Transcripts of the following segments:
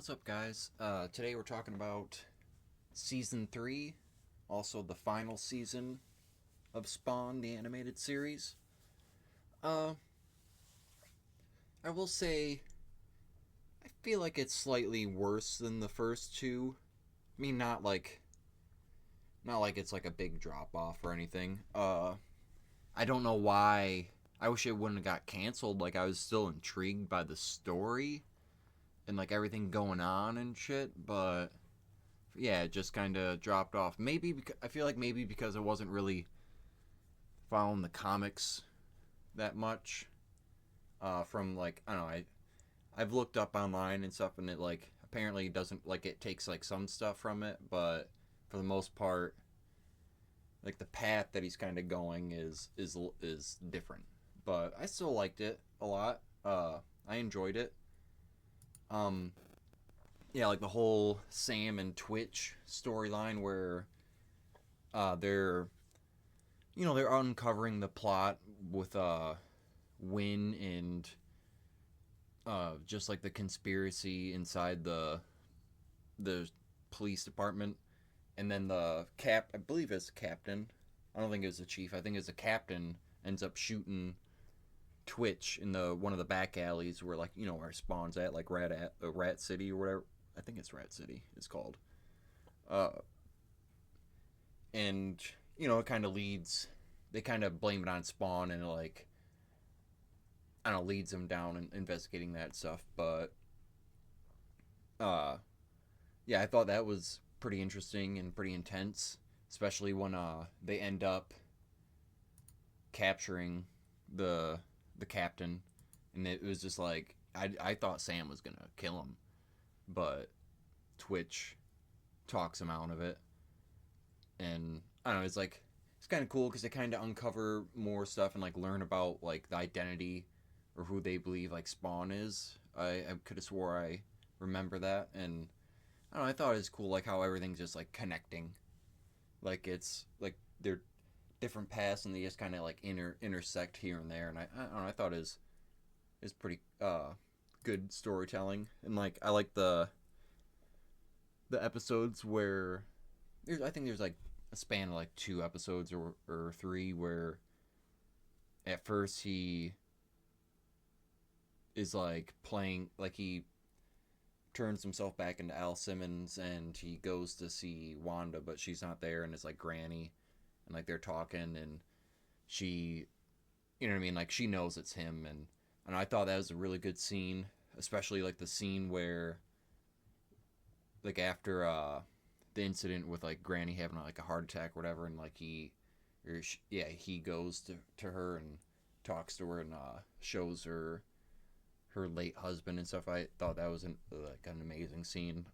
What's up, guys? Today we're talking about season 3, also the final season of Spawn, the animated series. Uh, I will say, I feel like it's slightly worse than the first two. I mean, not like it's like a big drop off or anything. I don't know why. I wish it wouldn't have got canceled. Like, I was still intrigued by the story and like everything going on and shit, but yeah, it just kind of dropped off. Maybe because I feel like maybe because I wasn't really following the comics that much. From like I don't know, I've looked up online and stuff, and it like apparently doesn't like it takes like some stuff from it, but for the most part, like the path that he's kind of going is different. But I still liked it a lot. I enjoyed it. Um, yeah, like the whole Sam and Twitch storyline where they're they're uncovering the plot with Win and just like the conspiracy inside the police department, and then the I believe it's captain. I don't think it was the chief. I think it's the captain ends up shooting Twitch in the one of the back alleys where like where Spawn's at, like Rat City or whatever. I think it's Rat City. It's called. Uh, and it kind of leads. They kind of blame it on Spawn and like I don't know, leads him down and investigating that stuff. But uh, yeah, I thought that was pretty interesting and pretty intense, especially when they end up capturing the the captain, and it was just like I thought Sam was gonna kill him, but Twitch talks him out of it, and I don't know, it's kind of cool because they kind of uncover more stuff and like learn about like the identity or who they believe like Spawn is. I could have swore I remember that, and I don't know, I thought it was cool like how everything's just like connecting, like it's like they're different paths and they just kind of like intersect here and there, and I don't know, I thought is pretty good storytelling, and like I like the episodes where I think there's like a span of like 2 episodes or three where at first he is like playing like he turns himself back into Al Simmons and he goes to see Wanda, but she's not there, and it's like Granny, and like they're talking, and she, you know what I mean, like she knows it's him, and I thought that was a really good scene, especially like the scene where like after the incident with like Granny having like a heart attack or whatever, and like he goes to her and talks to her and shows her late husband and stuff. I thought that was like an amazing scene.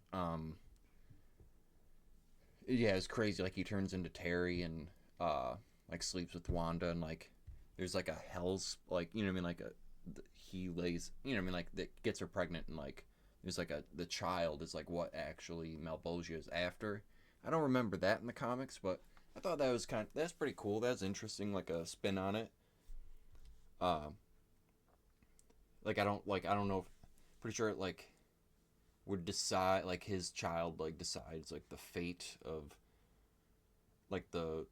Yeah, it's crazy. Like he turns into Terry and uh, like sleeps with Wanda, and like there's like a hell's like you know what I mean, like he lays you know what I mean, like that gets her pregnant, and like there's like the child is like what actually Malbogia is after. I don't remember that in the comics, but I thought that was that's pretty cool. That's interesting, like a spin on it. Uh, I don't know if pretty sure it like would decide like his child like decides like the fate of like the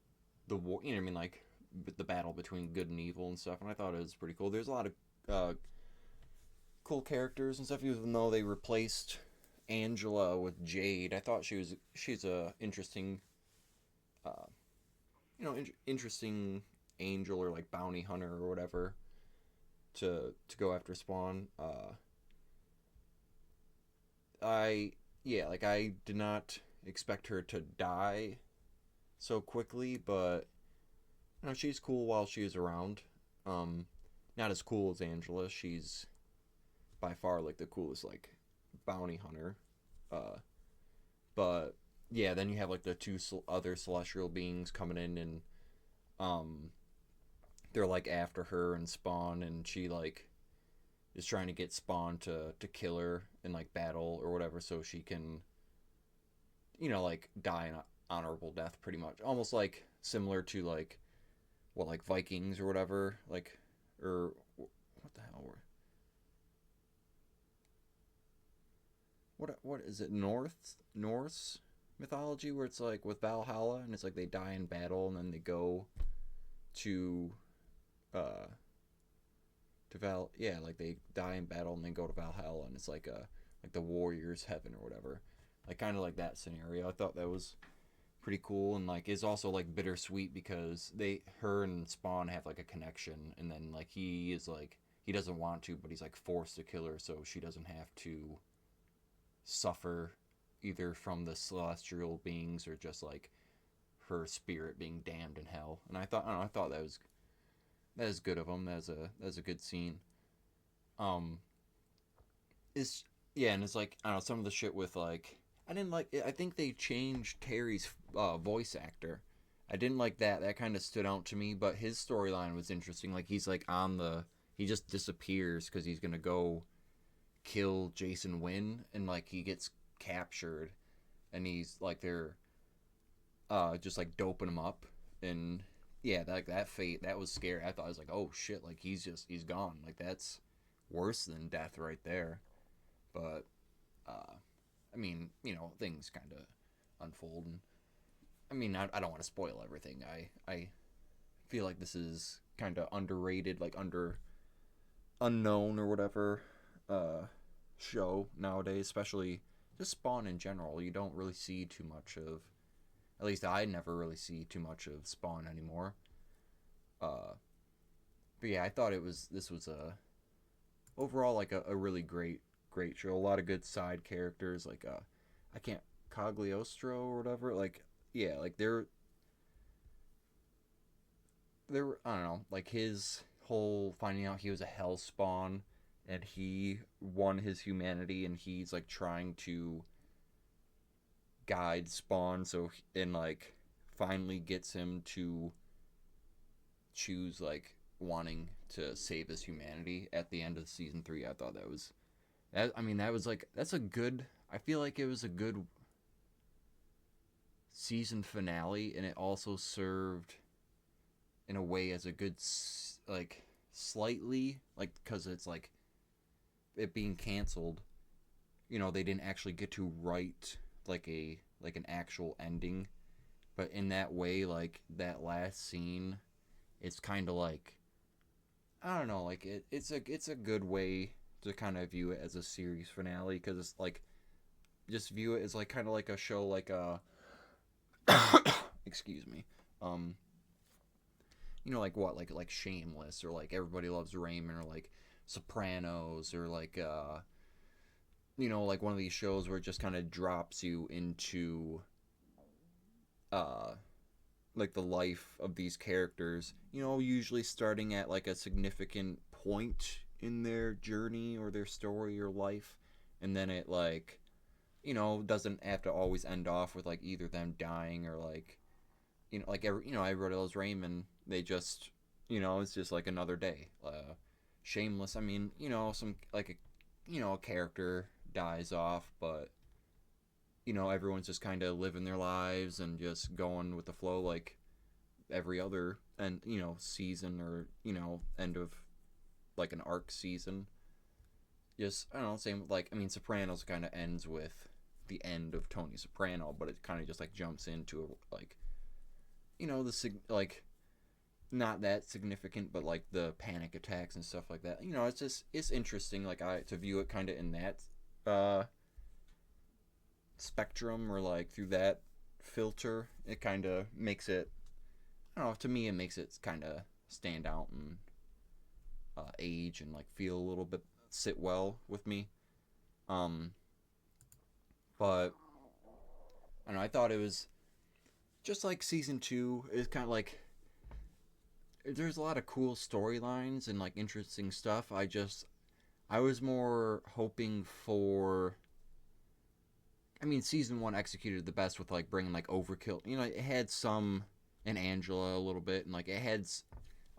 war. You know what I mean, like the battle between good and evil and stuff. And I thought it was pretty cool. There's a lot of cool characters and stuff. Even though they replaced Angela with Jade, I thought she's a interesting, uh, interesting angel or like bounty hunter or whatever to go after Spawn. I yeah, like I did not expect her to die so quickly, but she's cool while she's around. Um, Not as cool as Angela. She's by far like the coolest like bounty hunter. Uh, but yeah, then you have like the two other celestial beings coming in, and um, they're like after her and Spawn, and she like is trying to get Spawn to kill her in like battle or whatever, so she can like die an honorable death, pretty much, almost like similar to like what like Vikings or whatever, like or what the hell were what is it, Norse mythology, where it's like with Valhalla, and it's like they die in battle and then they go to uh yeah, like they die in battle and then go to Valhalla, and it's like the warrior's heaven or whatever, like kind of like that scenario. I thought that was pretty cool, and like is also like bittersweet because her and Spawn have like a connection, and then like he is like he doesn't want to, but he's like forced to kill her so she doesn't have to suffer either from the celestial beings or just like her spirit being damned in hell. And I don't know, I thought that is good of him. That's a good scene. Um, it's yeah, and it's like I don't know, some of the shit with like I didn't like. I think they changed Terry's voice actor. I didn't like that. That kind of stood out to me. But his storyline was interesting. Like he's like on the he just disappears because he's gonna go kill Jason Wynn, and like he gets captured, and he's like they're just like doping him up, and yeah, that fate that was scary. I thought I was like, oh shit, like he's gone. Like that's worse than death right there. But uh, I mean, you know, things kind of unfold, and I mean, I don't want to spoil everything. I feel like this is kind of underrated, like under unknown or whatever show nowadays, especially just Spawn in general. You don't really see too much of. At least I never really see too much of Spawn anymore. Uh, but yeah, I thought this was a overall like a really great show. A lot of good side characters like I can't Cagliostro or whatever. Like yeah, like there I don't know, like his whole finding out he was a hell spawn and he won his humanity and he's like trying to guide Spawn so and like finally gets him to choose like wanting to save his humanity at the end of season 3. I thought that was that I mean that was like that's a good I feel like it was a good season finale, and it also served in a way as a good like slightly like because it's like it being canceled, you know, they didn't actually get to write like an actual ending, but in that way like that last scene it's kind of like I don't know, like it's a good way to kind of view it as a series finale because it's like just view it as like kind of like a show like excuse me, um you know, like what, like Shameless or like Everybody Loves Raymond or like Sopranos or like you know, like one of these shows where it just kind of drops you into uh like the life of these characters, you know, usually starting at like a significant point in their journey or their story or life, and then it like, you know, doesn't have to always end off with like either them dying or like, you know, like every, you know, Everybody Loves Raymond, they just, you know, it's just like another day. Shameless, I mean, you know, some like a, you know, a character dies off, but you know, everyone's just kind of living their lives and just going with the flow like every other and you know season or you know end of like an arc season. Just I don't know, same like I mean Sopranos kind of ends with the end of Tony Soprano, but it kind of just like jumps into like you know the like not that significant, but like the panic attacks and stuff like that. You know, it's just it's interesting like I to view it kind of in that uh spectrum or like through that filter. It kind of makes it I don't know, to me it makes it kind of stand out and age and like feel a little bit sit well with me. Um, but I don't know. I thought it was just like season two. It's kind of like there's a lot of cool storylines and like interesting stuff. I was more hoping for. I mean, season one executed the best with like bringing like overkill. You know, it had some and Angela a little bit, and like it had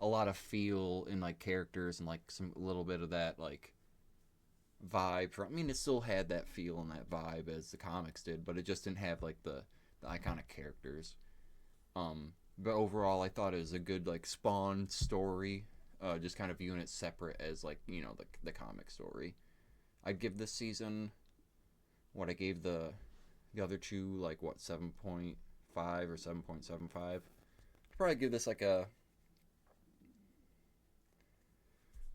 a lot of feel in like characters and like some a little bit of that like vibe from I mean it still had that feel and that vibe as the comics did, but it just didn't have like the iconic characters. But overall I thought it was a good like Spawn story. Just kind of viewing it separate as like, you know, the comic story. I'd give this season what I gave the other two like what 7.5 or 7.75. Probably give this like a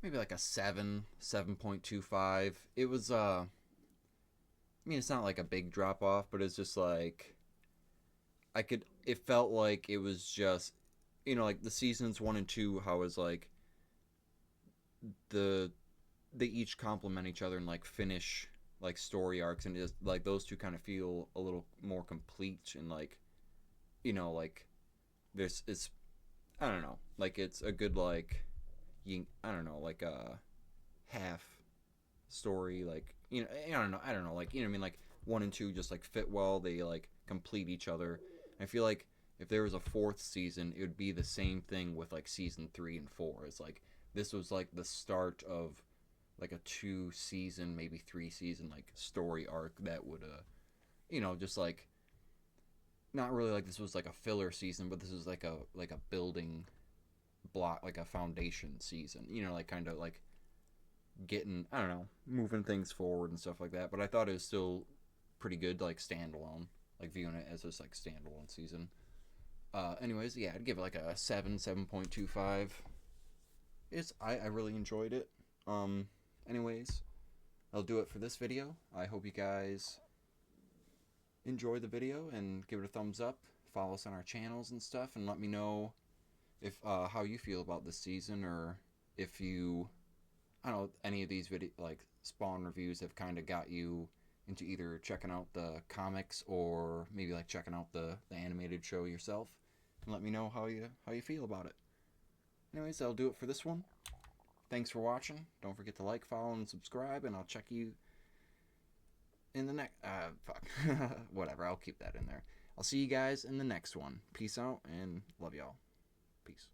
maybe like a 7.25. It was I mean, it's not like a big drop off, but it's just like it felt like it was just, like the seasons 1 and 2, how it's like the they each complement each other and like finish like story arcs, and just like those two kind of feel a little more complete, and like, like there's it's I don't know, like it's a good like I don't know, like a half story, like, I don't know, like, what I mean, like 1 and 2 just like fit well, they like complete each other. I feel like if there was a fourth season, it would be the same thing with like season 3 and 4. It's like this was like the start of like a 2 season, maybe 3 season like story arc that would just like, not really like this was like a filler season, but this was like a building block, like a foundation season, like kind of like getting, I don't know, moving things forward and stuff like that. But I thought it was still pretty good, like standalone, like viewing it as this like standalone season. Anyways, yeah, I'd give it like a 7.25. I really enjoyed it. Um, anyways, I'll do it for this video. I hope you guys enjoy the video and give it a thumbs up. Follow us on our channels and stuff, and let me know if how you feel about this season, or if you, I don't know, any of these video like Spawn reviews have kind of got you into either checking out the comics or maybe like checking out the animated show yourself, and let me know how you feel about it. Anyways, that'll do it for this one. Thanks for watching. Don't forget to like, follow, and subscribe, and I'll check you in the next fuck. Whatever, I'll keep that in there. I'll see you guys in the next one. Peace out and love y'all. Peace.